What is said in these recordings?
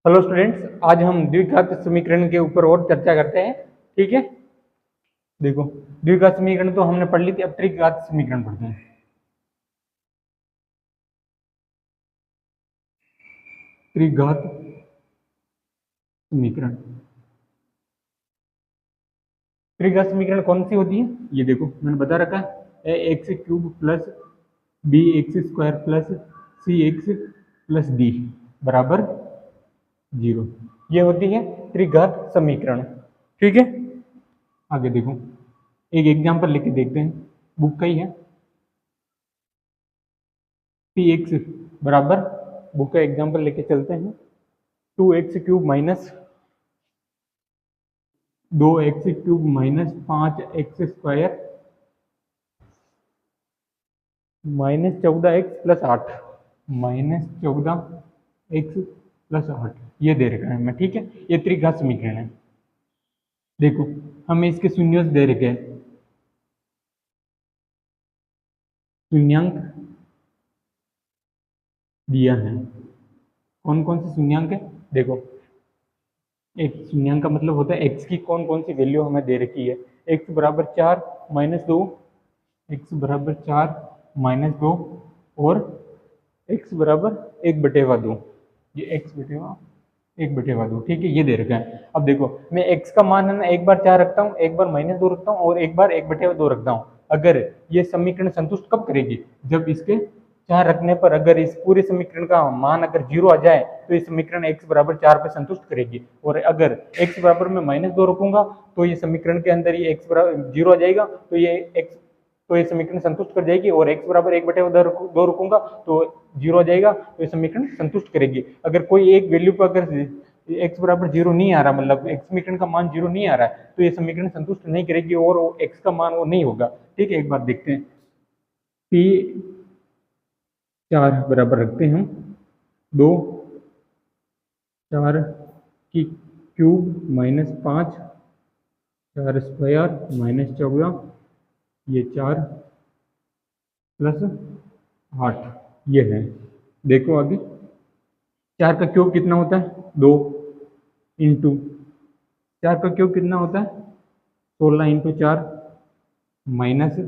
Hello students, आज हम द्विघात समीकरण के ऊपर और चर्चा करते हैं। ठीक है, देखो द्विघात समीकरण तो हमने पढ़ ली थी, अब त्रिघात समीकरण पढ़ते हैं। त्रिघात समीकरण, त्रिघात समीकरण कौन सी होती है ये देखो मैंने बता रखा है। X cube plus b x square plus c x plus d बराबर 0, ये होती है त्रिघात समीकरण। ठीक है, आगे देखो एक एग्जांपल लेके देखते हैं, बुक का ही है। पी एक्स बराबर, बुक का एग्जांपल लेके चलते हैं, 2x cube minus 2x cube minus 5x square minus 14x plus 8 minus 14x plus 8 ये दे रखा है मैं। ठीक है, ये त्रिघात समीकरण है। देखो हमें इसके शून्य दे रखे हैं, शून्यांक दिया है। कौन कौन से शून्यांक है देखो, एक शून्यांक का मतलब होता है एक्स की कौन कौन सी वैल्यू हमें दे रखी है। एक्स बराबर 4 माइनस 2, एक्स बराबर 4 माइनस 2 और एक्स बराबर 1/2, ये एक्स बटेवा 1/2। ठीक है, ये दे रखा है। अब देखो मैं एक्स का मान है ना, एक बार 4 रखता हूँ, एक बार -2 रखता हूँ और एक बार 1/2 रखता हूँ। अगर ये समीकरण संतुष्ट कब करेगी, जब इसके 4 रखने पर अगर इस पूरे समीकरण का मान अगर 0 आ जाए तो ये समीकरण x बराबर 4 पे संतुष्ट करेगी। और अगर x बराबर में -2 रखूंगा तो ये समीकरण के अंदर ये x बराबर 0 आ जाएगा, तो ये समीकरण संतुष्ट कर जाएगी। और x बराबर 1/2 रखूंगा तो 0 आ जाएगा, तो ये समीकरण संतुष्ट करेगी। अगर कोई एक वैल्यू पर अगर x बराबर 0 नहीं आ रहा, मतलब x समीकरण का मान 0 नहीं आ रहा है, तो ये समीकरण संतुष्ट नहीं करेगी और x का मान वो नहीं होगा। ठीक है, एक बार देखते हैं। p 4 बराबर रखते हैं हम 2 4 की क्यूब माइनस 5 4 स्क्वायर माइनस 14, ये 4 प्लस 8 ये है। देखो आगे 4 का क्यूब कितना होता है 2 इंटू 4 का क्यूब कितना होता है 16 into 4 minus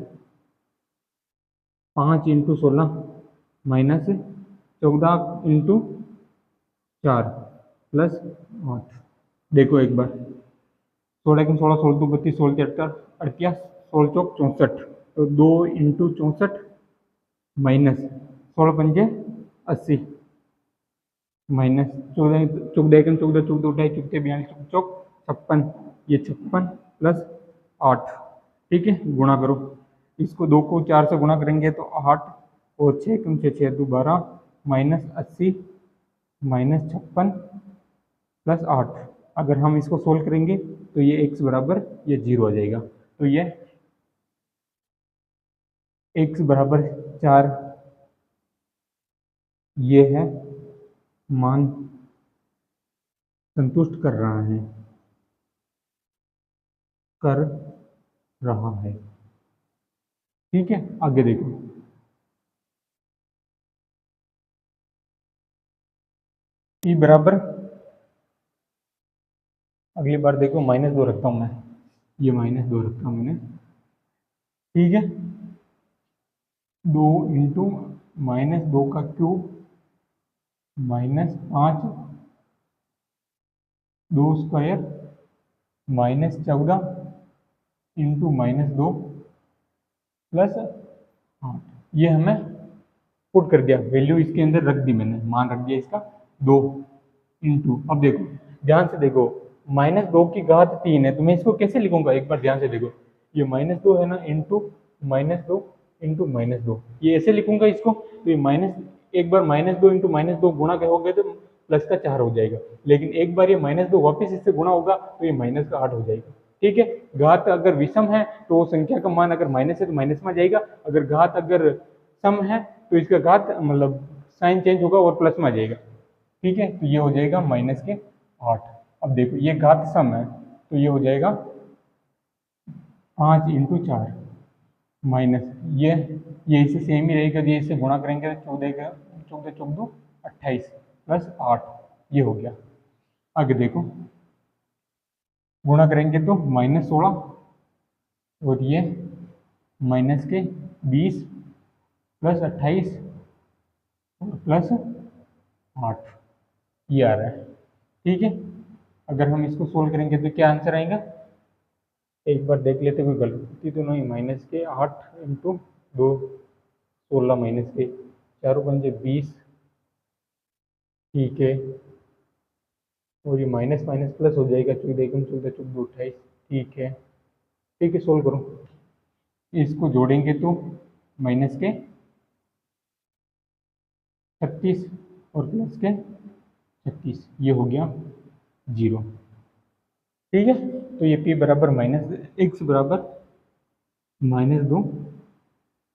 5 into 16 minus 14 into 4 plus 8। देखो एक बार 16 16 16 2 32 16 38 16 चौक 64, तो 2 इंटू 64 माइनस 16 पंजे 80 माइनस 14 14 14 14 उठाई 42 चौक 56, ये 56 प्लस 8। ठीक है, गुणा करो इसको, 2 को 4 से गुणा करेंगे तो 8 और 6 कम 6 6 2 12 माइनस 80 माइनस 56 प्लस 8। अगर हम इसको सोल्व करेंगे तो ये x बराबर ये 0 आ जाएगा, तो ये x बराबर 4 ये है मान संतुष्ट कर रहा है। ठीक है, आगे देखो e बराबर, अगली बार देखो -2 रखता हूं मैं, ये -2 रखता हूं मैंने। ठीक है, 2 इंटू -2 का cube minus 5 2 square minus 14 into -2 plus 8, ये हमें पुट कर दिया, वैल्यू इसके अंदर रख दी मैंने, मान रख दिया इसका 2 इंटू। अब देखो ध्यान से देखो, -2 की घात 3 है, तो मैं इसको कैसे लिखूंगा एक बार ध्यान से देखो, ये -2 है ना, इंटू -2 इंटू -2, ये ऐसे लिखूंगा इसको। तो ये माइनस, एक बार -2 इंटू -2 गुणा करोगे तो प्लस का 4 हो जाएगा, लेकिन एक बार ये -2 वापस इससे गुणा होगा तो ये माइनस का 8 हो जाएगा। ठीक है, घात अगर विषम है तो वो संख्या का मान अगर माइनस है तो माइनस में जाएगा, अगर घात अगर सम है तो इसका घात मतलब साइन चेंज होगा और प्लस में आ जाएगा। ठीक है, तो ये हो जाएगा -8। अब देखो ये घात सम है तो ये हो जाएगा 5 इंटू 4 माइनस ये इसे सेम ही रहेगा, ये इससे गुणा करेंगे तो 14 14 14 28 प्लस 8 ये हो गया। आगे देखो, गुणा करेंगे तो -16 और ये माइनस के 20 प्लस 28 और प्लस 8, ये आ रहा है। ठीक है, अगर हम इसको सोल्व करेंगे तो क्या आंसर आएगा, एक बार देख लेते हुए गलती तो नहीं। -8 इंटू 2, 16 माइनस के 4×5 = 20। ठीक है, और ये माइनस माइनस प्लस हो जाएगा, 14×14 14 28। ठीक है, ठीक है, सोल्व करो। इसको जोड़ेंगे तो माइनस के 36 और प्लस के 36, ये हो गया 0। ठीक है, तो ये p बराबर -x बराबर -2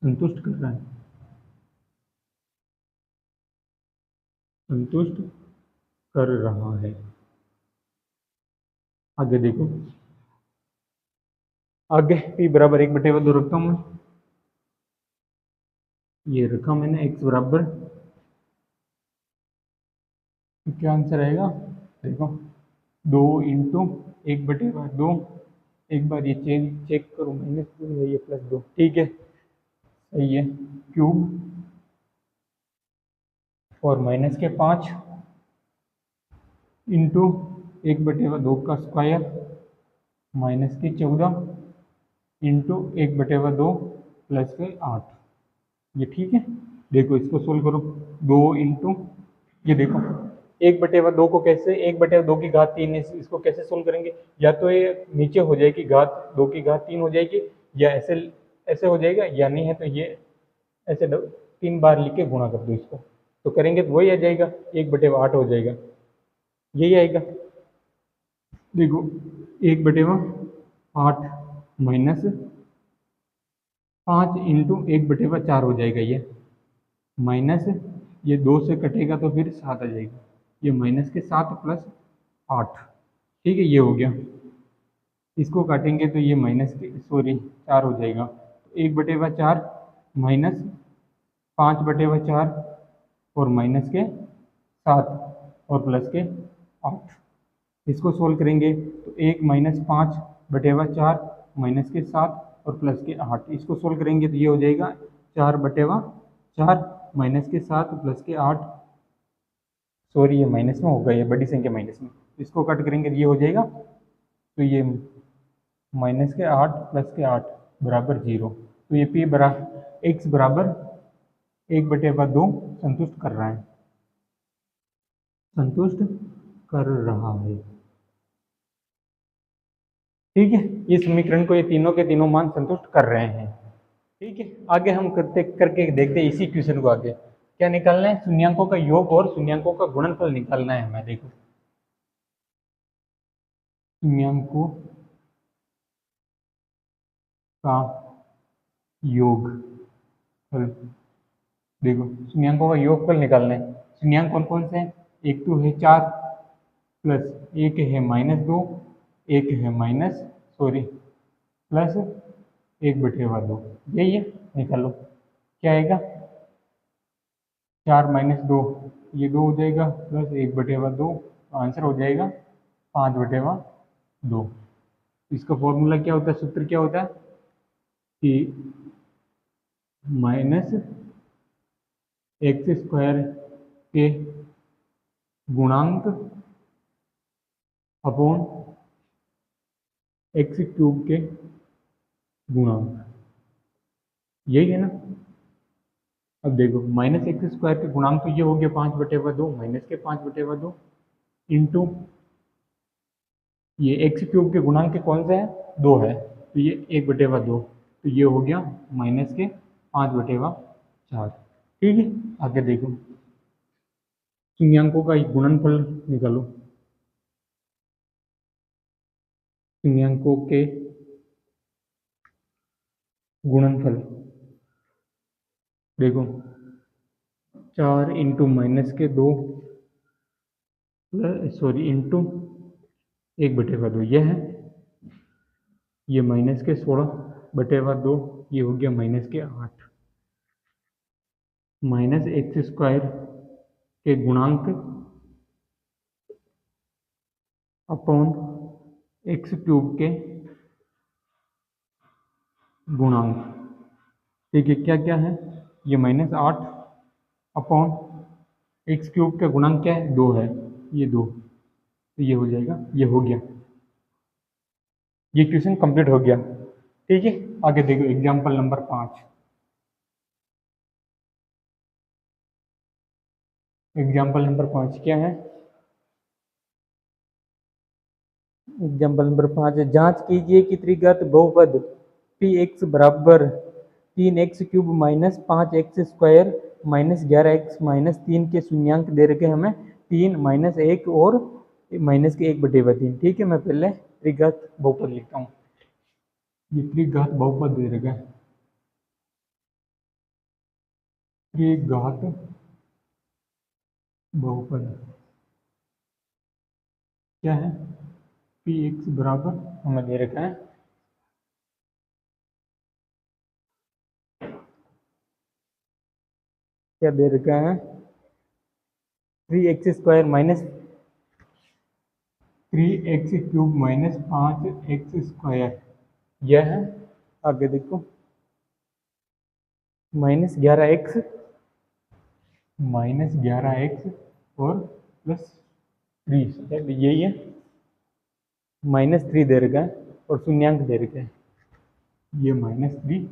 संतुष्ट कर रहा है, संतुष्ट कर रहा है। आगे देखो, आगे p बराबर 1/2 रखता हूँ मैं, ये रखा मैंने x बराबर, क्या आंसर आएगा देखो, 2 इंटू 1/2, एक बार ये चेक करो, -2 है ये +2। ठीक है, सही है, क्यूब और माइनस के 5 इंटू 1/2 का स्क्वायर माइनस के 14 इंटू 1/2 प्लस के 8, ये ठीक है। देखो इसको सोल्व करो, 2 इंटू, ये देखो 1/2 को कैसे, 1/2 की घात 3, इसको कैसे सोल्व करेंगे, या तो ये नीचे हो जाएगी घात 2 की घात 3 हो जाएगी, या ऐसे ऐसे हो जाएगा, या नहीं है तो ये ऐसे 3 बार लिख के गुणा कर दो इसको, तो करेंगे तो वही आ जाएगा, 1/8 हो जाएगा, यही आएगा। देखो 1/8 माइनस 5 इंटू 1/4 हो जाएगा, ये माइनस, ये 2 से कटेगा तो फिर 7 आ जाएगा, ये माइनस के 7 प्लस 8। ठीक है, ये हो गया। इसको काटेंगे तो ये माइनस के, सॉरी 4 हो जाएगा, तो 1/4 माइनस 5/4 और माइनस के 7 और प्लस के 8। इसको सोल्व करेंगे तो 1 - 5/4 माइनस के 7 और प्लस के 8, इसको सोल्व करेंगे तो ये हो जाएगा 4/4 माइनस के 7 प्लस के 8, सॉरी ये माइनस में होगा, ये बड़ी संख्या माइनस में, इसको कट करेंगे तो ये हो जाएगा, तो ये माइनस के 8 प्लस के 8 बराबर 0। तो ये p बराबर x बराबर 1/2 संतुष्ट कर रहा है, संतुष्ट कर रहा है। ठीक है, ये समीकरण को ये तीनों के तीनों मान संतुष्ट कर रहे हैं। ठीक है, आगे हम करके देखते हैं इसी क्वेश्चन को। आगे क्या निकालना है, शून्यांकों का योग और शून्यांकों का गुणनफल निकालना है हमें। देखो शून्यांकों का योग फल, देखो शून्यांकों का योगफल निकालना है। शून्यांक कौन कौन से हैं, एक तो है 4 प्लस एक है -2, एक है प्लस 1/2, यही है, निकालो क्या आएगा, 4 - 2, ये 2 हो जाएगा, प्लस 1/2, तो आंसर हो जाएगा 5/2। इसका फॉर्मूला क्या होता है, सूत्र क्या होता है कि -x² के गुणांक अपॉन x³ के गुणांक, यही है ना। अब देखो -x² के गुणांक तो ये हो गया 5/2 माइनस के 5/2 इंटू ये x³ के गुणांक के कौन से है, 2 है, तो ये 1/2, तो ये हो गया माइनस के 5/4। ठीक है, आगे देखो शून्यांकों का गुणनफल निकालो, शून्यांकों के गुणनफल, देखो 4 इंटू -2 सॉरी इंटू 1/2, यह है, ये माइनस के 16/2, ये हो गया माइनस के 8, -x² के गुणांक अपॉन एक्स क्यूब के गुणांक। ठीक है, क्या क्या है, ये -8 अपॉन एक्स क्यूब का गुणांक क्या है, 2 है, ये 2, तो ये हो जाएगा, ये हो गया, ये क्वेश्चन कंप्लीट हो गया। ठीक है, आगे देखो एग्जाम्पल नंबर 5। एग्जाम्पल नंबर 5 क्या है, एग्जाम्पल नंबर 5 है, जांच कीजिए कि त्रिघात बहुपद पी एक्स बराबर 3x³ minus 5x² minus 11x-3 के शून्यांक दे रखे हमें 3 -1 और -1/3। ठीक है, मैं पहले त्रिघात बहुपद लिखता हूँ। ये त्रिघात बहुपद दे रखा है, त्रिघात बहुपद क्या है, पी एक्स बराबर हमें दे रखा है क्या दे रखा है 3x² minus 3x³ minus 5x², यह है। आगे देखो -11x और +3, यही है, -3 दे रखा है और शून्यांक दे रखा है, ये -3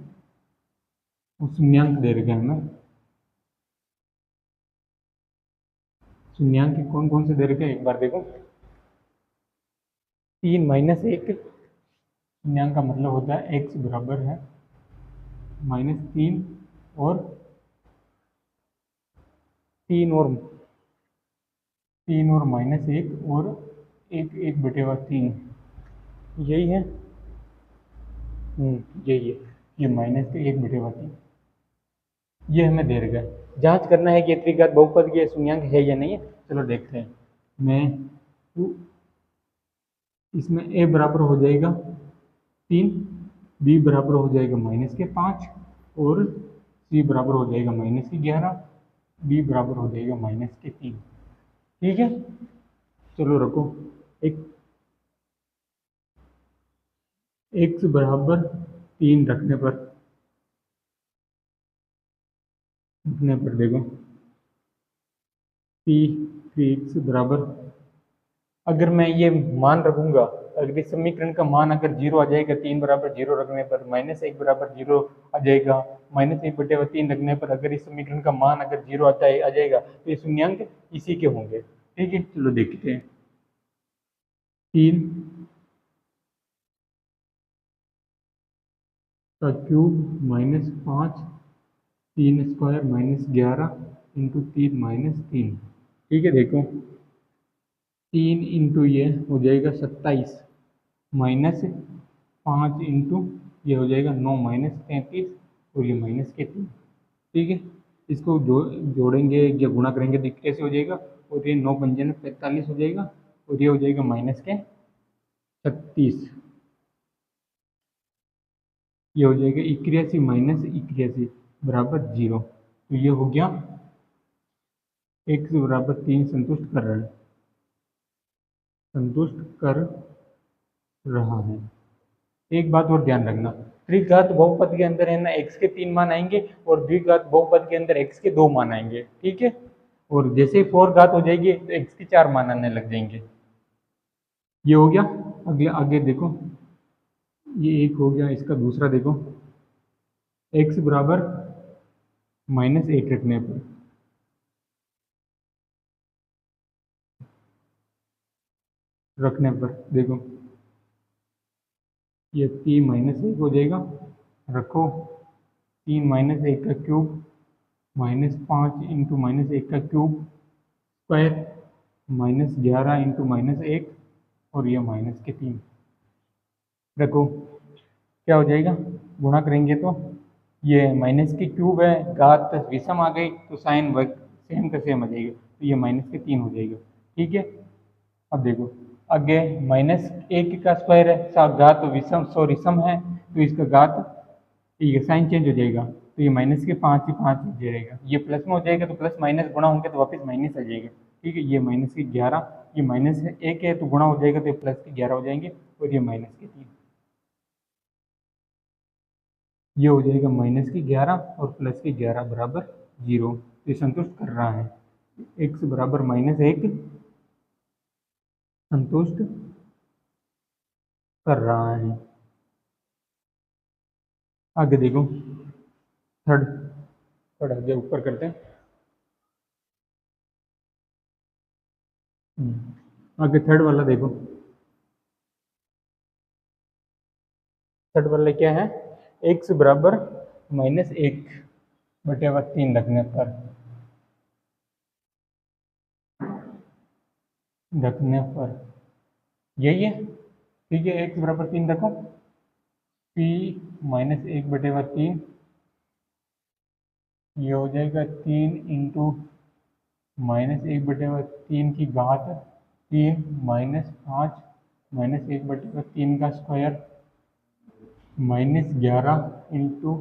और शून्यांक दे रखा है हमें। शून्यांक कौन कौन से दे रखे हैं एक बार देखो, 3 -1 शून्यांक का मतलब होता है x बराबर है -3 और 3 और -1 और 1/3, यही है। यही है, ये -1/3, ये हमें दे रखा है। जांच करना है कि त्रिघात बहुपद के शून्यांक है या नहीं है। चलो देखते हैं। मैं इसमें a बराबर हो जाएगा 3, b बराबर हो जाएगा -5 और c बराबर हो जाएगा -11, d बराबर हो जाएगा -3। ठीक है, चलो रखो, एक x बराबर 3 रखने पर देखो p3x बराबर, अगर मैं ये मान रखूंगा, अगर इस समीकरण का मान अगर 0 आ जाएगा, 3 बराबर 0 रखने पर, -1 बराबर 0 आ जाएगा, -1/3 रखने पर, अगर इस समीकरण का मान अगर 0 आ जाएगा तो ये शून्यांक इसी के होंगे। ठीक है, चलो देखते हैं। 3 का क्यूब -5 3² -11 इंटू 3 -3। ठीक है, देखो 3 इंटू ये हो जाएगा 27 -5 इंटू ये हो जाएगा 9 -33 और ये -3। ठीक है, इसको जोड़ेंगे या गुणा करेंगे तो कैसे हो जाएगा, और ये 9 पंजे 45 हो जाएगा और ये हो जाएगा -36, ये हो जाएगा 81 -81 बराबर 0। तो ये हो गया x बराबर 3 संतुष्ट कर रहा है। एक बात और ध्यान रखना, त्रिघात बहुपद के अंदर है ना x के 3 मान आएंगे और द्विघात बहुपद के अंदर x के 2 मान आएंगे। ठीक है, और जैसे ही 4 घात हो जाएगी तो x के 4 मान आने लग जाएंगे। ये हो गया। अगले आगे देखो, ये एक हो गया, इसका दूसरा देखो, x बराबर -1 रखने पर देखो ये 3 -1 हो जाएगा, रखो 3 -1 का क्यूब -5 इंटू -1 का क्यूब स्क्वायर -11 इंटू -1 और ये -3 रखो, क्या हो जाएगा, गुणा करेंगे तो ये माइनस की क्यूब है, घात विषम आ गई तो साइन सेम का सेम आ जाएगा, तो ये -3 हो जाएगा। ठीक है, अब देखो आगे -1 का स्क्वायर है, घात विषम विषम है तो इसका घात, ठीक है, साइन चेंज हो जाएगा तो ये -5 ही 5 जाएगा, ये प्लस में हो जाएगा तो प्लस माइनस गुणा होंगे तो वापस माइनस आ जाएगा। ठीक है, ये माइनस के 11, ये माइनस है 1 है तो गुणा हो जाएगा तो ये प्लस के 11 हो जाएंगे, और ये माइनस के 3, ये हो जाएगा माइनस के 11 और प्लस के 11 बराबर 0। ये संतुष्ट कर रहा है, x बराबर -1 संतुष्ट कर रहा है। आगे देखो थर्ड, आगे ऊपर करते हैं। आगे थर्ड वाला देखो, थर्ड वाला क्या है, x बराबर -1 बटे 3 रखने पर, यही है, ठीक है, x बराबर 3 रखो, p -1 बटे 3, ये हो जाएगा 3 इंटू -1 बटे 3 की घात 3 -5 -1 बटे 3 का स्क्वायर -11 इंटू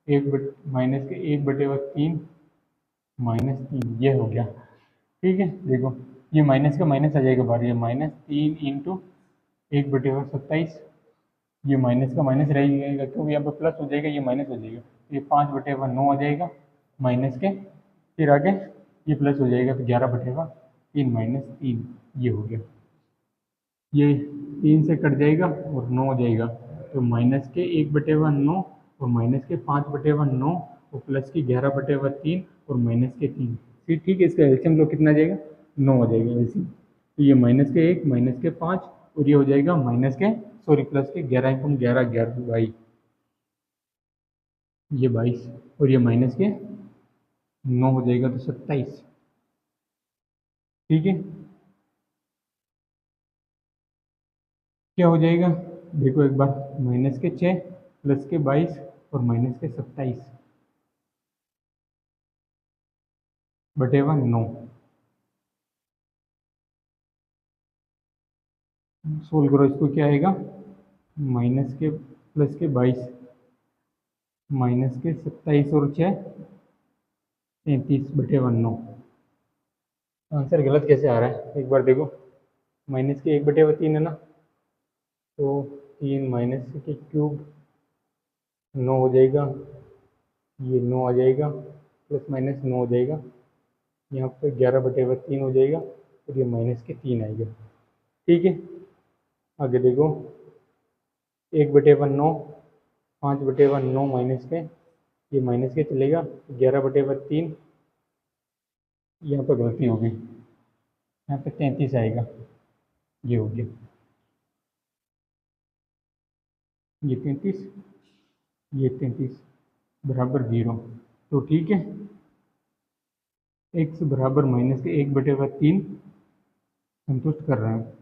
-1 बटे 3 -3, ये हो गया। ठीक है, देखो ये माइनस का माइनस आ जाएगा बाहर, ये -3 इंटू 1 बटे 27, ये माइनस का माइनस रह जाएगा क्योंकि यहाँ पे प्लस हो जाएगा, ये माइनस हो जाएगा, तो ये 5 बटे 9 आ जाएगा माइनस के, फिर आगे ये प्लस हो जाएगा तो 11 बटे 3 -3, ये हो गया, ये 3 से कट जाएगा और 9 हो जाएगा, तो माइनस के 1 बटे 9 और माइनस के 5 बटे 9 और प्लस की 11 बटे 3 और माइनस के 3, फिर ठीक है, इसका एलसीएम लो कितना आ जाएगा, 9 हो जाएगा एलसीएम, तो ये माइनस के 1 माइनस के 5 और ये हो जाएगा माइनस के प्लस के 11 × 11 11 22, ये 22 और ये माइनस के 9 हो जाएगा तो 27। ठीक है, क्या हो जाएगा, देखो एक बार, माइनस के 6 प्लस के 22 और माइनस के 27 बटे 9, सोल्व करो इसको, क्या आएगा, माइनस के प्लस के 22 माइनस के 27 और 6 33 बटे 9। आंसर गलत कैसे आ रहा है, एक बार देखो, माइनस के 1 बटे 3 है ना, तो 3 माइनस के क्यूब 9 हो जाएगा, ये 9 आ जाएगा, प्लस माइनस 9 हो जाएगा, यहाँ पे 11 बटे 3 हो जाएगा और ये माइनस के 3 आएगा। ठीक है, आगे देखो, 1 बटे 9, 5 बटे 9 माइनस के, ये माइनस के चलेगा, 11 बटे 3, यहाँ पर गलती होगी, यहाँ पे 33 आएगा, ये हो गया, ये 33, ये 33 बराबर 0, तो ठीक है, x बराबर माइनस के 1 बटे 3 संतुष्ट कर रहा है।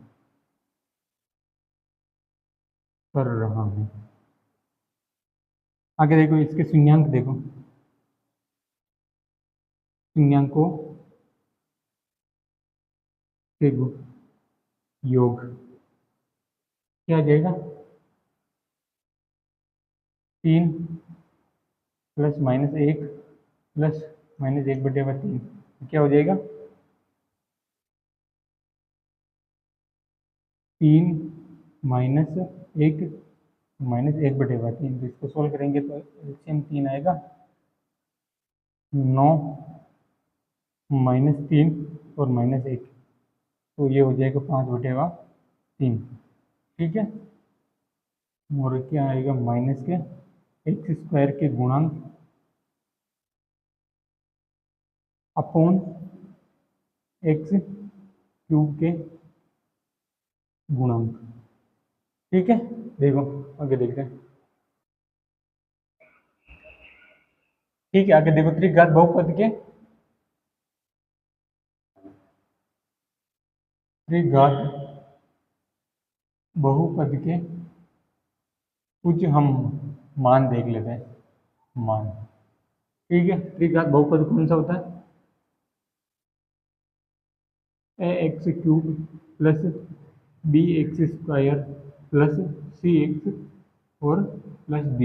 आगे देखो, इसके शून्यांक देखो, शून्यांकों के योग क्या आ जाएगा, 3 प्लस -1 प्लस -1 बटे 3, क्या हो जाएगा, 3 -1 -1 बटे 3, तो इसको सोल्व करेंगे तो एलसीएम 3 आएगा, 9 -3 और -1, तो ये हो जाएगा 5 बटे 3। ठीक है, और क्या आएगा, माइनस के x² के गुणांक अपॉन x³ के गुणांक। ठीक है, देखो आगे देखते हैं। ठीक है, आगे देखो, त्रिघात बहुपद के कुछ हम मान देख लेते हैं, मान। ठीक है, त्रिघात बहुपद कौन सा होता है, ax³ plus bx² plus cx और प्लस d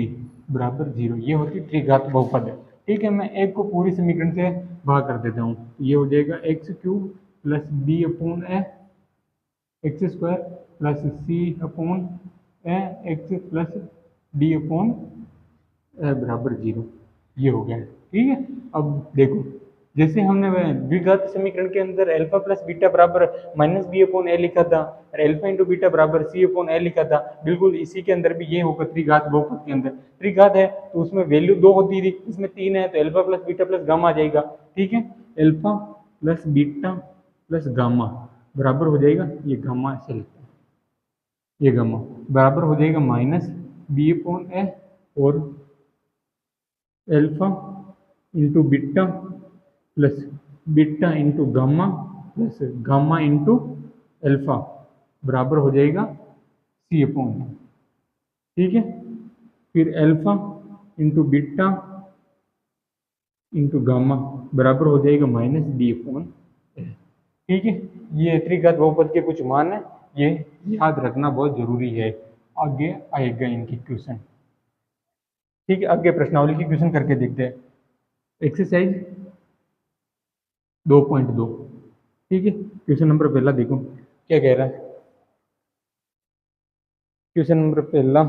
बराबर 0, ये होती है त्रिघात बहुपद। ठीक है, मैं एक को पूरी समीकरण से भाग कर देता हूँ, ये हो जाएगा x³ प्लस बी अपॉन ए एक्स स्क्वायर प्लस सी अपॉन ए एक्स प्लस डी अपॉन ए बराबर 0। ये हो गया, ठीक है। अब देखो, जैसे हमने द्विघात समीकरण के अंदर अल्फा प्लस बीटा बराबर माइनस बी अपॉन ए लिखा था और अल्फा इंटू बीटा बराबर सी अपॉन ए लिखा था, बिल्कुल इसी के अंदर भी ये होगा त्रिघात बहुपद के अंदर। त्रिघात है तो उसमें वैल्यू 2 होती थी, इसमें 3 है तो alpha plus beta plus gamma आ जाएगा, ठीक है। Alpha plus beta plus gamma बराबर हो जाएगा, ये गामा ऐसे लिखते हैं, ये गामा बराबर हो जाएगा माइनस बी अपॉन ए और alpha into beta plus beta into gamma plus gamma into alpha बराबर हो जाएगा सी अपॉन, ठीक है। फिर alpha into beta into gamma बराबर हो जाएगा माइनस डी अपॉन, ठीक है। ये त्रिघात बहुपद के कुछ मान है, ये याद रखना बहुत जरूरी है, आगे आएगा इनकी क्वेश्चन, ठीक है। आगे प्रश्नावली की क्वेश्चन करके देखते हैं। एक्सरसाइज 2.2, ठीक है। क्वेश्चन नंबर पहला देखो क्या कह रहा है। क्वेश्चन नंबर पहला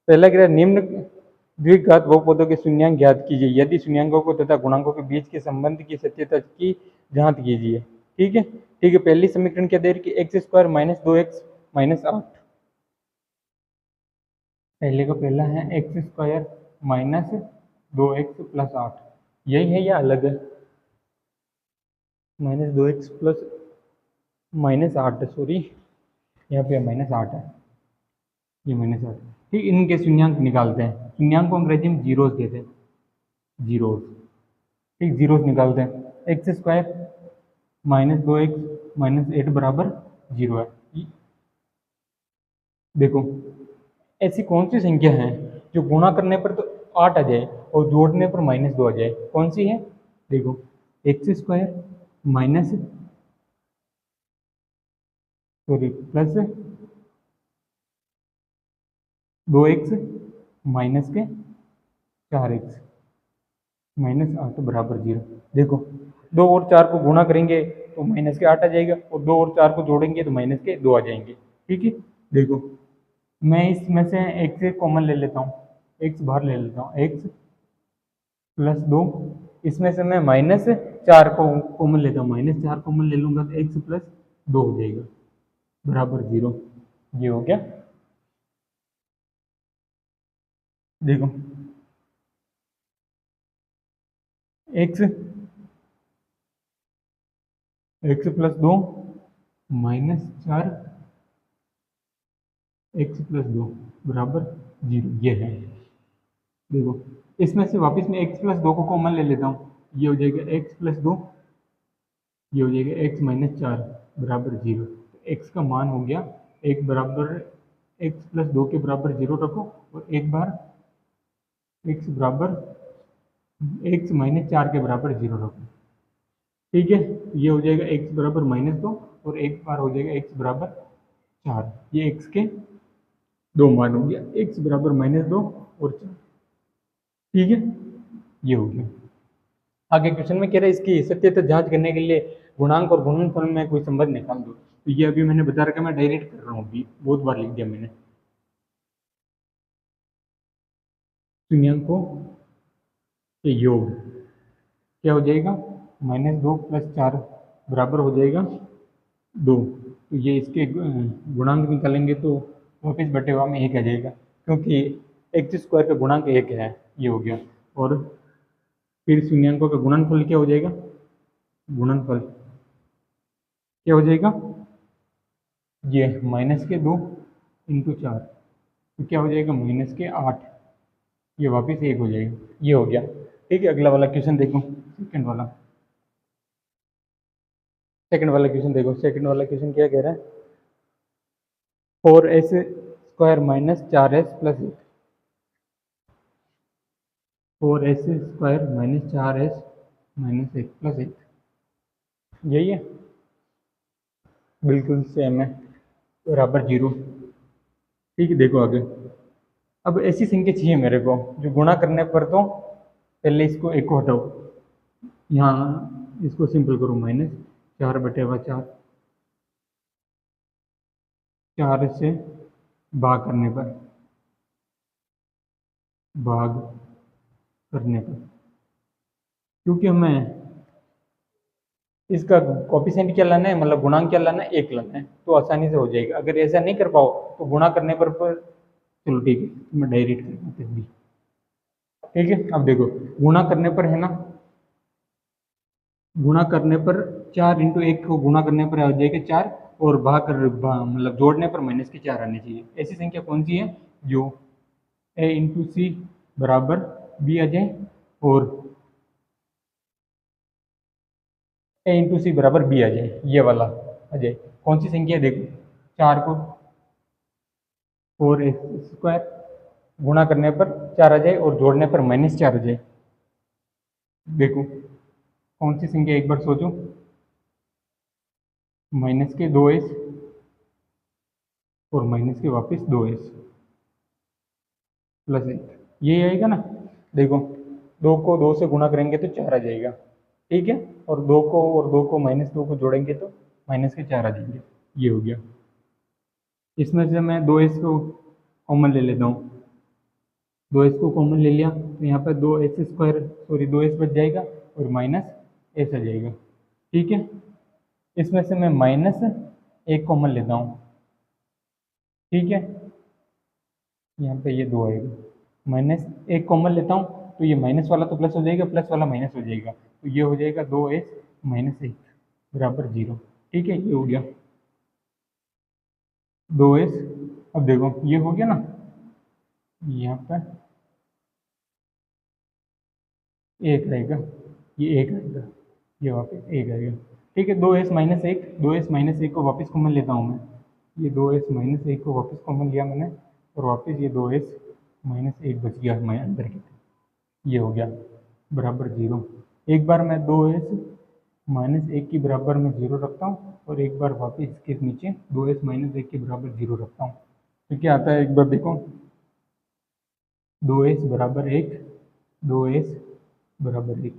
कह रहा है निम्न द्विघात बहुपदों के शून्यांक ज्ञात कीजिए, यदि शून्यांकों को तथा गुणांकों के बीच के संबंध की सत्यता की जांच कीजिए, ठीक है। ठीक है, पहली समीकरण क्या दे रही है, x square minus 2x minus 8। पहले का पहला है x square minus 2x plus 8, यही है या अलग है, minus 2x plus minus 8, sorry यहाँ पे माइनस 8 है, ये माइनस 8, ठीक। इनके शून्यांक निकालते हैं, शून्यांक को अंग्रेजी में जीरोस देते हैं, जीरोस, ठीक। जीरोस निकालते हैं, x square minus 2x minus 8 बराबर 0 है। देखो ऐसी कौन सी संख्या है जो गुणा करने पर तो 8 आ जाए और जोड़ने पर माइनस 2 आ जाए, कौन सी है, देखो x square minus sorry plus 2x minus के 4x माइनस 8 बराबर 0। देखो 2 और 4 को गुणा करेंगे तो माइनस के 8 आ जाएगा और 2 और 4 को जोड़ेंगे तो माइनस के 2 आ जाएंगे, ठीक है। देखो मैं इसमें से x कॉमन ले लेता हूँ, x बाहर ले लेता हूँ, x प्लस 2, इसमें से मैं माइनस 4 को कॉमन लेता हूँ, माइनस 4 कॉमन ले लूँगा तो x प्लस 2 हो जाएगा बराबर 0। ये हो गया। देखो x plus 2 minus 4 x plus 2 बराबर 0, ये है। देखो इसमें से वापस मैं x प्लस 2 को कॉमन ले लेता हूँ, ये हो जाएगा x प्लस 2, ये हो जाएगा x माइनस 4 बराबर 0। तो x का मान हो गया एक बराबर x प्लस 2 के बराबर 0 रखो और एक बार x बराबर x माइनस 4 के बराबर 0 रखो, ठीक है। ये हो जाएगा x बराबर माइनस 2 और एक बार हो जाएगा x बराबर 4, ये x के दो मान हो गया, x बराबर माइनस 2 और 4, ठीक है। ये हो गया। आगे क्वेश्चन में कह रहा है इसकी सत्यता जांच करने के लिए गुणांक और गुणनफल में कोई संबंध निकाल दो। तो ये अभी मैंने बता रखा, मैं डायरेक्ट कर रहा हूँ, अभी बहुत बार लिख दिया मैंने। शून्यांकों के योग क्या हो जाएगा, माइनस 2 प्लस 4 बराबर हो जाएगा 2। तो ये इसके गुणांक निकालेंगे तो वापस बटे हुआ में 1 आ जाएगा, क्योंकि एक्स स्क्वायर का गुणांक 1 है, ये हो गया। और फिर शून्यांकों का गुणनफल क्या हो जाएगा, गुणनफल क्या हो जाएगा, ये माइनस के 2 इंटू 4, तो क्या हो जाएगा माइनस के 8, ये वापस 1 हो जाएगा, ये हो गया, ठीक है। अगला वाला क्वेश्चन देखो, सेकंड वाला क्वेश्चन देखो। सेकंड वाला क्वेश्चन क्या कह रहा है, 4s square minus 4s plus 1, 4s square minus 4s minus 1 plus 1, यही है, बिल्कुल सेम है, बराबर 0, ठीक है। देखो आगे, अब ऐसी संख्या चाहिए मेरे को जो गुणा करने पर तो पहले इसको 1 को हटाओ, यहाँ इसको सिंपल करो, माइनस 4/4, 4 से भाग करने पर, क्योंकि हमें इसका कोफिशिएंट क्या लाना है, मतलब गुणांक क्या लाना है, 1 लाना है, तो आसानी से हो जाएगा। अगर ऐसा नहीं कर पाओ तो गुणा करने पर चलो ठीक है, मैं डायरेक्ट कर देते हैं। ठीक है, अब देखो गुणा करने पर है ना, गुणा करने पर 4 × 1 को गुणा करने पर आ जाएगा 4, और भाग कर मतलब जोड़ने पर -4 आने चाहिए। ऐसी संख्या कौन सी है जो a × c बराबर b आ जाए और a × c बराबर b आ जाए, ये वाला आ जाए। कौन सी संख्या है देखो, 4 को 4x² गुणा करने पर 4 आ जाए और जोड़ने पर -4 आ जाए। देखो कौन सी संख्या, एक बार सोचो, -2s और माइनस के वापस 2s प्लस 1, ये आएगा ना। देखो 2 को 2 से गुणा करेंगे तो 4 आ जाएगा, ठीक है, और 2 को -2 को जोड़ेंगे तो -4 आ जाएंगे, ये हो गया। इसमें से मैं 2s को कॉमन ले लेता हूँ, 2s को कॉमन ले लिया तो यहाँ पर 2s बच जाएगा और -s आ जाएगा, ठीक है। इसमें से मैं -1 कॉमन लेता हूँ, ठीक है, यहाँ पे ये 2 आएगा, -1 कॉमन लेता हूँ तो ये माइनस वाला तो प्लस हो जाएगा, प्लस वाला माइनस हो जाएगा, तो ये हो जाएगा 2s - 1 बराबर 0, ठीक है, ये हो गया 2s। अब देखो ये हो गया ना, यहाँ पर 1 रहेगा, ये 1 आएगा, ये वापस 1 आएगा, ठीक है। 2s - 1 को वापस कॉमन लेता हूँ मैं, ये 2s - 1 को वापस कॉमन लिया मैंने, और वापस ये 2s - 1 बच गया मैं अंदर की, ये हो गया बराबर 0। एक बार मैं 2s - 1 की बराबर में 0 रखता हूँ और एक बार वापस इसके नीचे 2s - 1 के बराबर 0 रखता हूँ, तो क्या आता है, एक बार देखो, 2s बराबर 1, 2s बराबर 1,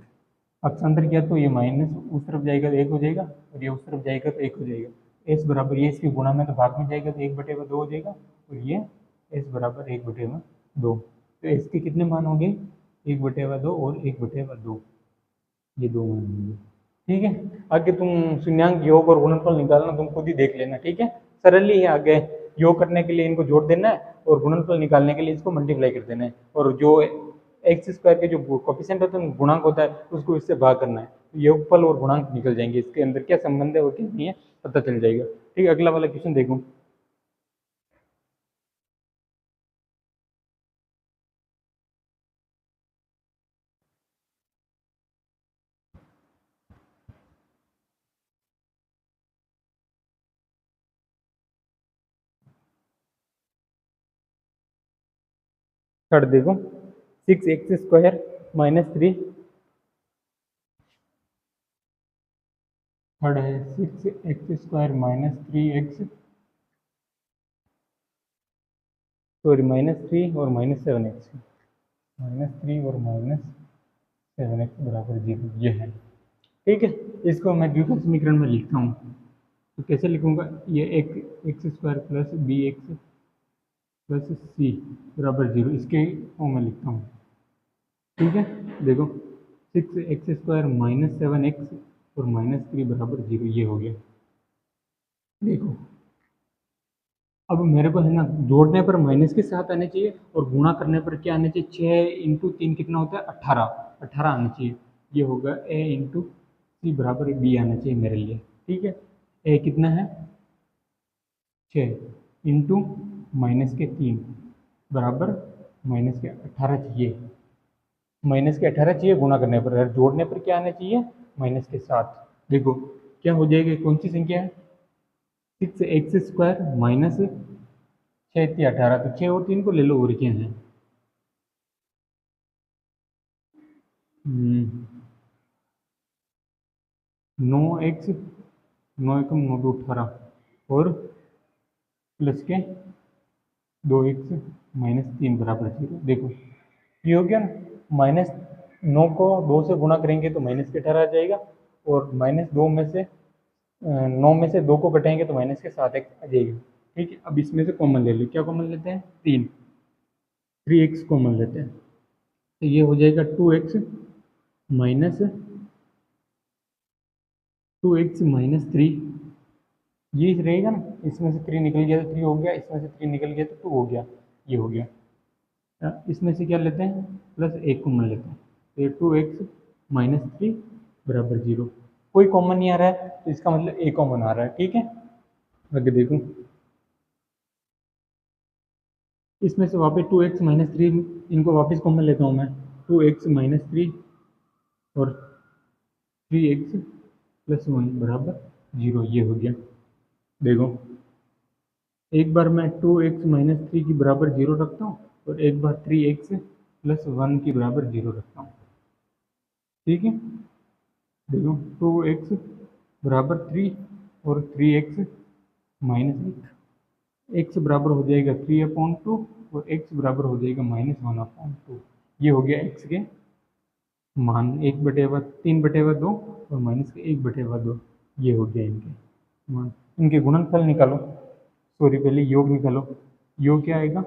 पक्षांतर किया तो ये माइनस उस तरफ जाएगा तो 1 हो जाएगा, और ये उस तरफ जाएगा तो 1 हो जाएगा। s बराबर ये इसके गुणा में तो भाग में जाएगा तो 1/2 हो जाएगा, और ये s बराबर 1/2, तो s के कितने मान हो गए, 1/2 और 1/2, ये 2 मान होंगे, ठीक है। आगे तुम शून्यांक, योग और गुणनफल निकालना तुम खुद ही देख लेना, ठीक है, सरल ही है। आगे योग करने के लिए इनको जोड़ देना है और गुणनफल निकालने के लिए इसको मल्टीप्लाई कर देना है, और जो x² के जो कोफिशिएंट होता है, गुणांक होता है, उसको इससे भाग करना है, योगफल और गुणांक निकल जाएंगे, इसके अंदर क्या संबंध है और क्या नहीं है पता चल जाएगा, ठीक है। अगला वाला क्वेश्चन देखो, थर्ड देखो, 6x² - 3, थर्ड है 6x² - 3x, सॉरी -3 और -7x, -3 और -7x बराबर 0, ये है, ठीक है। इसको मैं द्विघात समीकरण में लिखता हूँ, तो कैसे लिखूंगा, ये x² plus bx plus c बराबर 0, इसके फॉर्म में लिखता हूँ, ठीक है। देखो 6x² - 7x और -3 बराबर 0, ये हो गया। देखो अब मेरे को है ना, जोड़ने पर माइनस के साथ आने चाहिए और गुणा करने पर क्या आने चाहिए, 6 × 3 कितना होता है, 18 आना चाहिए, ये होगा a × c बराबर b आना चाहिए मेरे लिए, ठीक है। a कितना है 6 इंटू -3 बराबर -18 चाहिए, -18 चाहिए गुणा करने पर, अगर जोड़ने पर क्या आना चाहिए, माइनस के साथ। देखो क्या हो जाएगा, कौन सी संख्या है, 6x² माइनस 6×18, तो 6 और 3 को ले लो, और क्या है, 9x, 9 एकम 9 2 18 और प्लस के 2x - 3 बराबर 0। देखो ये हो गया ना, -9 को 2 से गुणा करेंगे तो -18 आ जाएगा, और -2 में से 9 में से 2 को घटाएंगे तो माइनस के 7x आ जाएगी। ठीक है, अब इसमें से कॉमन ले लो, क्या कॉमन लेते हैं, 3x कॉमन लेते हैं, तो ये हो जाएगा 2x माइनस 3, ये रहेगा ना, इसमें से 3 निकल गया तो 3 हो गया, इसमें से 3 निकल गया तो 2 हो गया, ये हो गया। इसमें से क्या लेते हैं, प्लस 1 कॉमन लेते हैं, तो ये 2x माइनस 3 बराबर 0। कोई कॉमन नहीं आ रहा है तो इसका मतलब a कॉमन आ रहा है। ठीक है, आगे देखो, इसमें से वापस 2x माइनस 3, इनको वापस कॉमन लेता हूँ मैं, 2x माइनस 3 और 3x प्लस 1 बराबर 0, ये हो गया। देखो, एक बार मैं 2x माइनस 3 की बराबर 0 रखता हूँ और एक बार 3x प्लस 1 की बराबर 0 रखता हूँ। ठीक है, देखो 2x बराबर 3 और 3x माइनस 1, x बराबर हो जाएगा 3/2 और x बराबर हो जाएगा -1/2। ये हो गया x के मान, 3/2 और माइनस के 1/2, ये हो गया इनके मान। इनके गुणनफल निकालो, सॉरी पहले योग निकालो, योग क्या आएगा,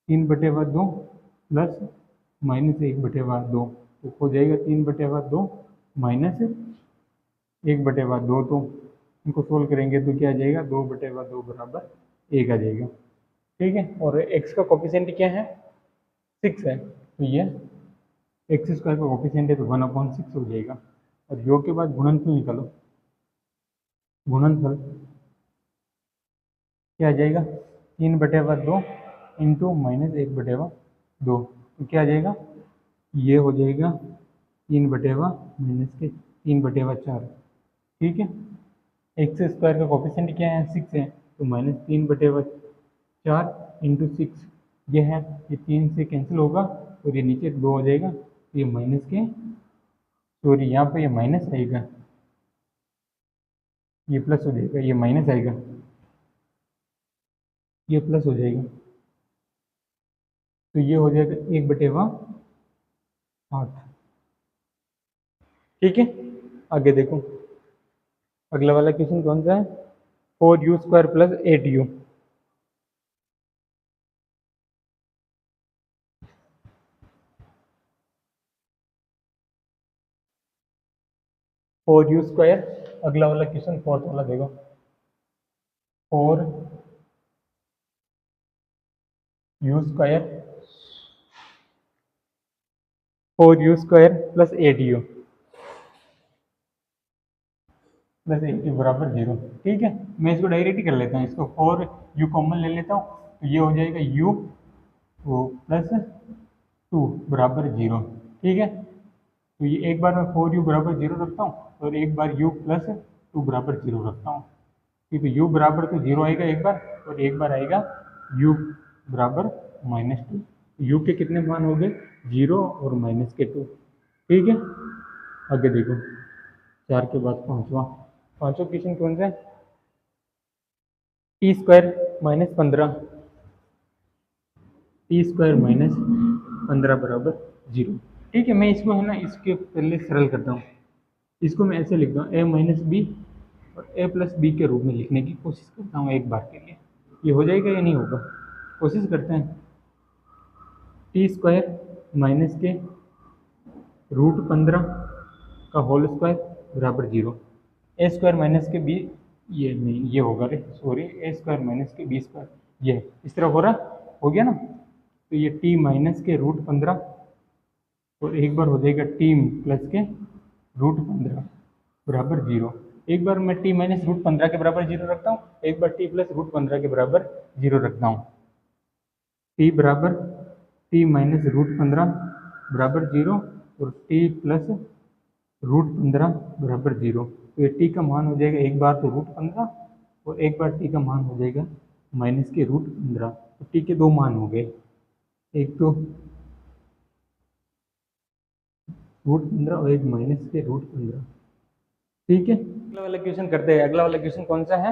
3/2 प्लस -1/2, तो हो जाएगा 3/2 माइनस 1/2, तो इनको सोल्व करेंगे तो क्या आ जाएगा, 2/2 बराबर 1 आ जाएगा। ठीक है, और x का कोफिशिएंट क्या है, 6 है, तो ये x स्क्वायर का कोफिशिएंट है तो 1/6 हो जाएगा। और योग के बाद गुणनफल निकालो, गुणनफल क्या आ जाएगा, 3/2 इंटू -1/2, तो क्या आ जाएगा, ये हो जाएगा 3/4। ठीक है, एक्स स्क्वायर का कोफिशिएंट क्या है, 6 है, तो -3/4 इंटू 6 ये है, ये 3 से कैंसिल होगा और ये नीचे 2 हो जाएगा, तो ये माइनस के, सॉरी यहाँ पे ये माइनस आएगा, ये प्लस हो जाएगा, ये माइनस आएगा, ये प्लस हो जाएगा, तो ये हो जाएगा 1/8। ठीक है, आगे देखो, अगला वाला क्वेश्चन कौन सा है, 4u² प्लस 8u। 4u², अगला वाला क्वेश्चन फोर्थ वाला देखो, 4u² 4u² प्लस 8u बराबर 0। ठीक है, मैं इसको डायरेक्ट ही कर लेता हूँ, इसको 4u कॉमन ले लेता हूँ, तो ये हो जाएगा u प्लस 2 बराबर 0। ठीक है, तो ये एक बार मैं 4u बराबर 0 रखता हूँ और एक बार u प्लस 2 बराबर 0 रखता हूँ। ठीक है, u बराबर तो 0 आएगा एक बार, और एक बार आएगा u बराबर -2। u के कितने मान हो गए, 0 और -2। ठीक है, आगे देखो, 4 के बाद पांचवा क्वेश्चन कौन सा है, t² -15, t² -15 बराबर 0। ठीक है, मैं इसको है ना, इसके पहले सरल करता हूँ, इसको मैं ऐसे लिखता हूँ a-b और a+b के रूप में लिखने की कोशिश करता हूँ एक बार के लिए, ये हो जाएगा या नहीं होगा, कोशिश करते हैं। t² माइनस के √15 का होल स्क्वायर बराबर 0, a² माइनस के b, ये नहीं, ये होगा रे, सॉरी, a² माइनस के b², ये इस तरह हो गया ना, तो ये t माइनस के √15 और एक बार हो जाएगा t प्लस के √15 बराबर 0। एक बार मैं t माइनस √15 के बराबर 0 रखता हूँ, एक बार t प्लस √15 के बराबर 0 रखता हूँ। t बराबर t माइनस √15 बराबर 0 और t प्लस √15 बराबर 0, तो ये t का मान हो जाएगा एक बार तो √15 और एक बार t का मान हो जाएगा माइनस के √15, तो t के दो मान हो गए, एक तो √15 और एक माइनस के √15। ठीक है, अगला वाला क्वेश्चन करते हैं, अगला वाला क्वेश्चन कौन सा है,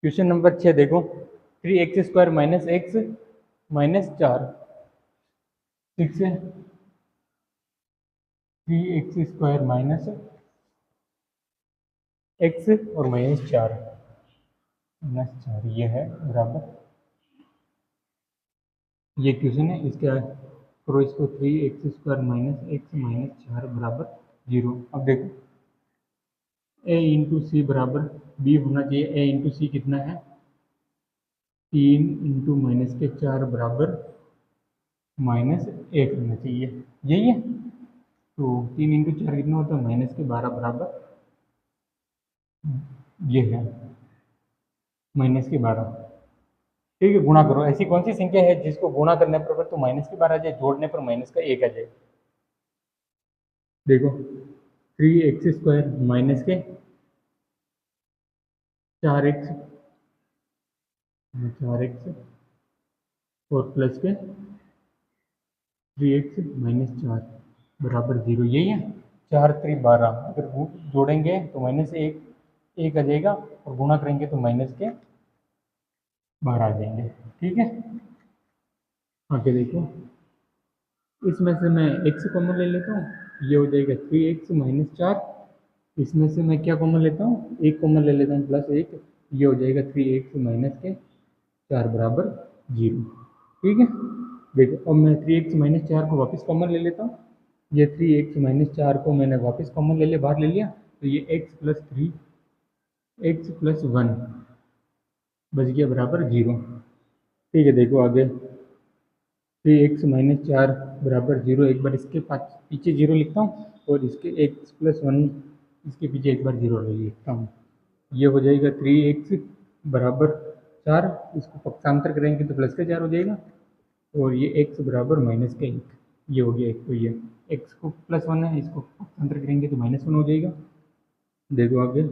क्वेश्चन नंबर 6 देखो, 3x² माइनस x माइनस 4, 6 है, 3x² माइनस एक्स और -4 -4 ये है बराबर, ये क्वेश्चन है इसका करो इसको 3x² - x -4 बराबर 0। अब देखो a इंटू सी बराबर b होना चाहिए। a इंटू सी कितना है 3 इंटू -4 बराबर -1 रहना चाहिए, यही है। तो 3 इंटू 4 कितना होता है -12 बराबर ये है -12। ठीक है, गुणा करो। ऐसी कौन सी संख्या है जिसको गुणा करने पर तो -12 आ जाए, जोड़ने पर -1 आ जाए। देखो 3x² माइनस के 4x 4x और प्लस के 3x -4 बराबर 0, यही है। 4 3 12, अगर जोड़ेंगे तो -1 आ जाएगा और गुणा करेंगे तो -12 आ जाएंगे। ठीक है, आगे देखो इसमें से मैं x कॉमन ले लेता हूँ, ये हो जाएगा 3x -4। इसमें से मैं क्या कॉमन लेता हूँ, एक कॉमन ले लेता हूँ +1, ये हो जाएगा 3x -4 बराबर 0। ठीक है, देखो अब मैं 3x -4 को वापस कॉमन ले लेता हूँ। ये 3x -4 को मैंने वापस कॉमन ले लिया, बाहर ले लिया, तो ये x + 3 x + 1 बच गया बराबर 0। ठीक है, देखो आगे 3x -4 बराबर 0, एक बार इसके पीछे 0 लिखता हूँ और इसके x + 1 इसके पीछे एक बार 0 लिखता हूँ। ये हो जाएगा 3x बराबर 4, इसको पक्षांतर करेंगे तो प्लस का 4 हो जाएगा, और ये x बराबर -1, ये हो गया एक। तो ये x को +1 है, इसको पक्षांतर करेंगे तो -1 हो जाएगा। देखो आगे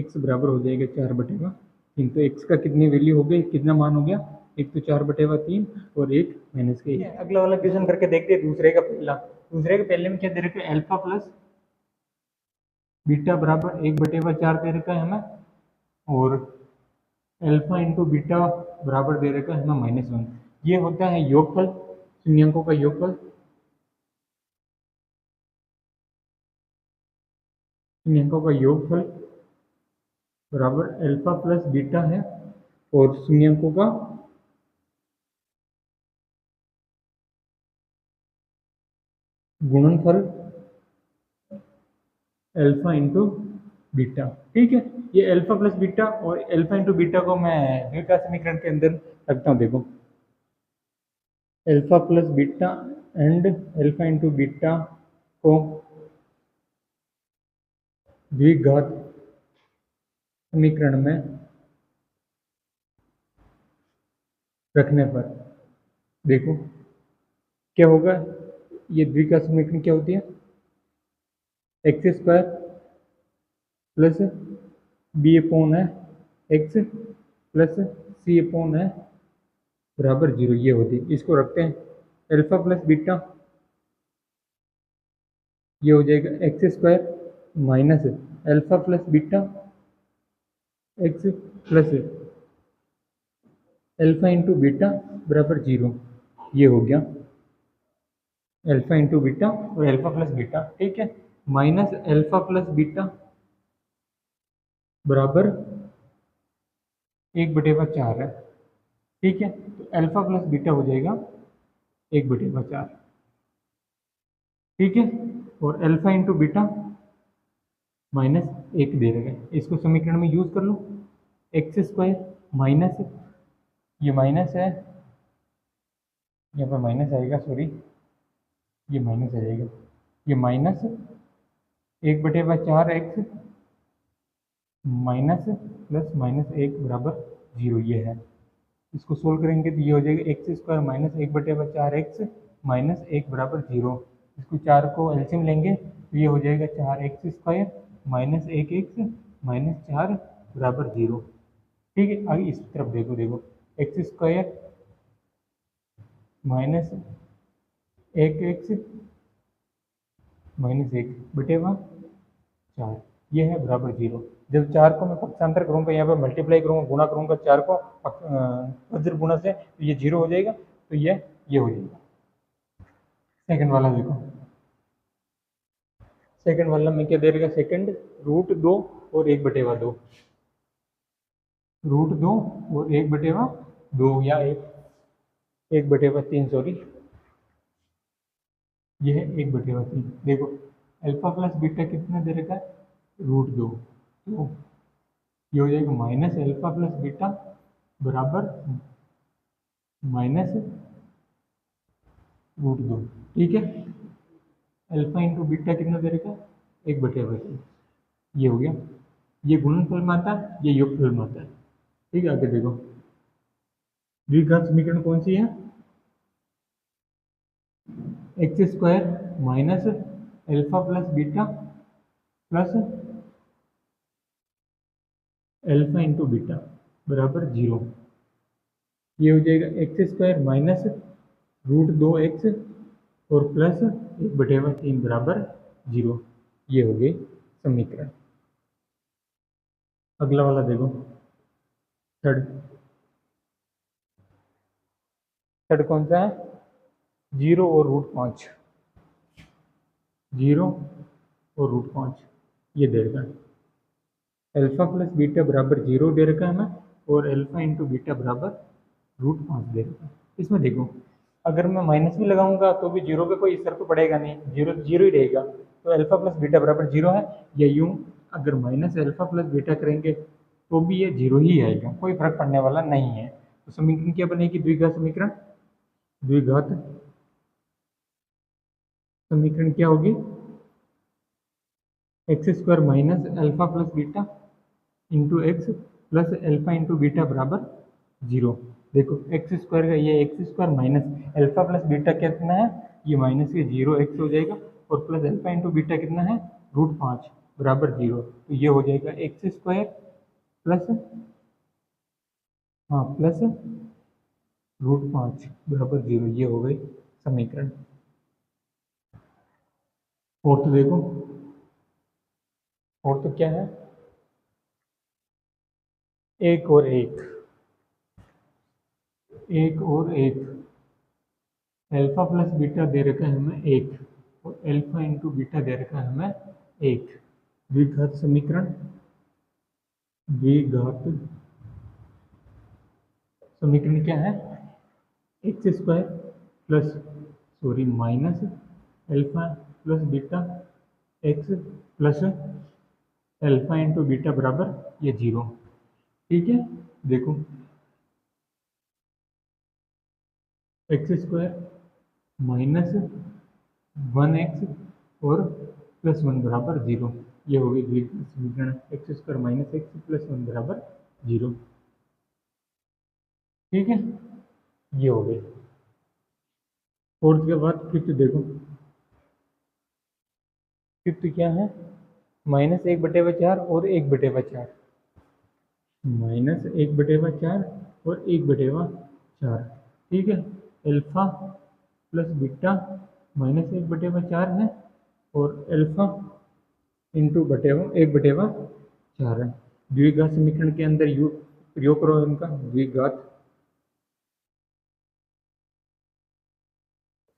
x बराबर हो जाएगा 4/3। तो x का कितनी वैल्यू हो गई, कितना मान हो गया, एक तो 4/3 और एक -1। अगला वाला क्वेश्चन करके देखते हैं दूसरे का पहला। दूसरे के पहले में क्या दे रखा है, अल्फा प्लस बीटा बराबर 1/4 दे रखा है हमें, और अल्फा इंटू बीटा बराबर दे रखा है हमें -1। ये होता है योगफल, शून्यंकों का योगफल। शून्यंकों का योगफल बराबर अल्फा प्लस बीटा है, और शून्यंकों का गुणनफल अल्फा इंटू बीटा। ठीक है, ये अल्फा प्लस बीटा और अल्फा इंटू बीटा को मैं द्विघात समीकरण के अंदर रखता हूँ। देखो alpha plus beta and alpha into beta को द्विघात समीकरण में रखने पर देखो क्या होगा, ये द्विघात समीकरण क्या होती है, x² प्लस b/x प्लस c/है बराबर 0, ये होती है। इसको रखते हैं अल्फा प्लस बीटा, ये हो जाएगा x² minus alpha plus beta x plus alpha into beta बराबर 0, ये हो गया अल्फा इंटू बीटा और अल्फा प्लस बीटा। ठीक है, माइनस अल्फा प्लस बीटा बराबर 1/4 है। ठीक है, तो अल्फा प्लस बीटा हो जाएगा 1/4। ठीक है, और अल्फा इंटू बीटा -1 दे रहे हैं, इसको समीकरण में यूज कर लो। x² माइनस, ये माइनस है, यहाँ पर माइनस आएगा, सॉरी ये माइनस आ जाएगा, ये माइनस 1/4x माइनस प्लस -1 बराबर 0, ये है। इसको सोल्व करेंगे तो ये हो जाएगा x² माइनस 1/4x माइनस 1 बराबर 0। इसको 4 को एलसीएम लेंगे तो ये हो जाएगा 4x² माइनस 1x माइनस 4 बराबर 0। ठीक है, आगे इस तरफ देखो, देखो x² माइनस 1x माइनस 1/4, ये है बराबर 0। जब 4 को मैं पक्षांतर करूंगा, यहाँ पर मल्टीप्लाई करूंगा, गुणा करूंगा 4 को वज्र गुणा से, तो ये 0 हो जाएगा, तो ये हो जाएगा। सेकंड वाला देखो, सेकंड वाला में क्या दे रहेगा, सेकंड √2 और 1/2, √2 और 1/2 या 1/3, सॉरी, ये है 1/3। देखो अल्फा प्लस बीटा कितना दे रखा है, √2, तो ये हो जाएगा माइनस अल्फा प्लस बीटा बराबर माइनस √2। ठीक है, अल्फा इंटू बीटा कितना दे रखा है, 1/3। ये हो गया, ये गुणनफल में आता है, ये योगफल में आता है। ठीक है, आगे देखो द्विघात समीकरण कौन सी है, x² minus alpha plus beta plus alpha into beta बराबर 0। ये हो जाएगा x² माइनस √2x और प्लस 1/3 बराबर 0। ये हो गई समीकरण। अगला वाला देखो, थर्ड कौन सा है, 0 और √5, 0 और √5 ये दे रखा है। अल्फा प्लस बीटा बराबर 0 दे रखा है हमें, और अल्फा इंटू बीटा बराबर √5 दे रखा है। इसमें देखो अगर मैं माइनस भी लगाऊंगा तो भी 0 पे कोई असर तो पड़ेगा नहीं, 0 0 ही रहेगा। तो अल्फा प्लस बीटा बराबर 0 है, या यूं अगर माइनस अल्फा प्लस बीटा करेंगे तो भी ये 0 ही आएगा, कोई फर्क पड़ने वाला नहीं है। तो समीकरण क्या बनेगी, द्विघात समीकरण, द्विघात समीकरण क्या होगी, x² minus alpha plus beta into x plus alpha into beta बराबर 0। देखो x² का ये x² minus alpha plus beta कितना है, ये माइनस के 0 x हो जाएगा, और प्लस अल्फा इंटू बीटा कितना है, √5 बराबर 0। तो ये हो जाएगा x² प्लस, हाँ प्लस √5 बराबर 0। ये हो गई समीकरण। और तो देखो, और तो क्या है, एक और एक, एक और एक, अल्फा प्लस बीटा दे रखा है हमें 1, और अल्फा इंटू बीटा दे रखा है हमें 1। द्विघात समीकरण, द्विघात समीकरण क्या है, x² plus, sorry minus alpha plus beta x plus alpha into beta बराबर ये 0। ठीक है, देखो x² माइनस 1x और प्लस 1 बराबर 0। ये हो गई द्विघात समीकरण, x² माइनस x प्लस 1 बराबर 0। ठीक है, ये हो गई। और उसके बाद फिफ्थ देखो, फिफ्थ क्या है, -1/4 और 1/4, -1/4 और 1/4। ठीक है, अल्फा प्लस बीटा -1/4 है, और अल्फा इंटू 1/4 है। द्विघात समीकरण के अंदर यू प्रयोग करो इनका, द्विघात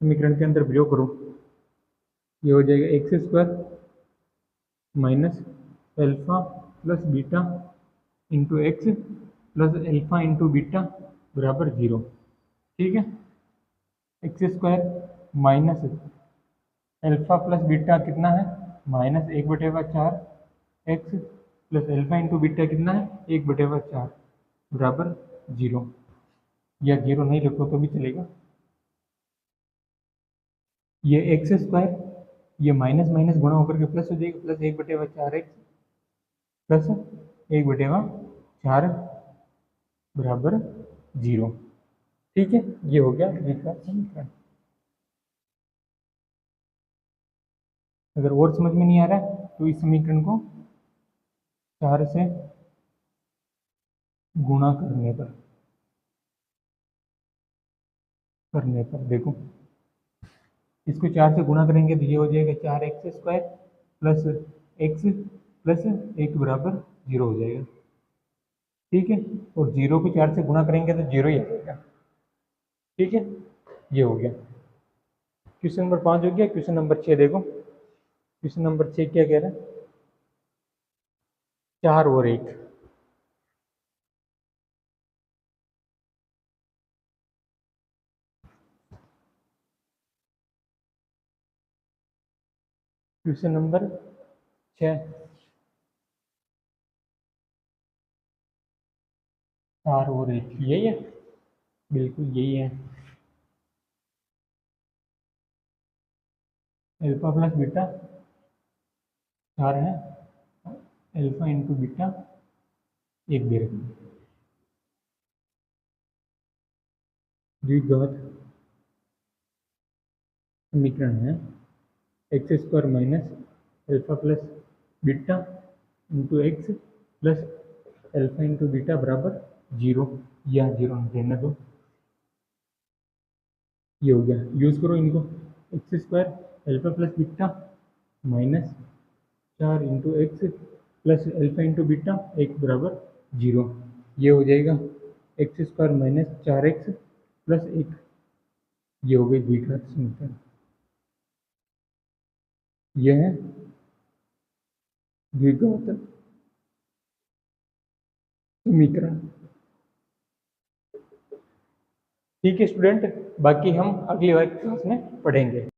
समीकरण के अंदर प्रयोग करो, ये हो जाएगा x² minus alpha plus beta into x plus alpha into beta बराबर 0। ठीक है, x² minus alpha plus beta कितना है, -1/4 x plus alpha into beta कितना है, 1/4 बराबर 0, या 0 नहीं लिखो तो भी चलेगा। ये x², ये माइनस माइनस गुणा होकर के प्लस हो जाएगा, प्लस 1/4 एक्स प्लस 1/4 बराबर 0। ठीक है, ये हो गया द्विघात समीकरण। अगर और समझ में नहीं आ रहा है तो इस समीकरण को 4 से गुणा करने पर देखो, इसको 4 से गुणा करेंगे तो ये हो जाएगा 4x² प्लस x प्लस 1 बराबर 0 हो जाएगा। ठीक है, और 0 को 4 से गुणा करेंगे तो 0 ही आ जाएगा। ठीक है, ये हो गया क्वेश्चन नंबर 5 हो गया। क्वेश्चन नंबर 6 देखो, क्वेश्चन नंबर 6 क्या कह रहा है? 4 और 1। क्वेश्चन नंबर 6, 4 और 1 यही है, बिल्कुल यही है। अल्फा प्लस बीटा 4 है, अल्फा इंटू बीटा 1 दे रखी है। द्विघात समीकरण है x square minus alpha plus beta into x plus alpha into beta बराबर 0, या 0 रहने दो, ये हो गया। यूज करो इनको, x square alpha plus beta minus 4 into x plus alpha into beta 1 बराबर 0, ये हो जाएगा x square minus 4x plus 1, ये हो गई द्विघात समीकरण। यह है द्विघात समीकरण। ठीक है स्टूडेंट, बाकी हम अगली बार क्लास में पढ़ेंगे।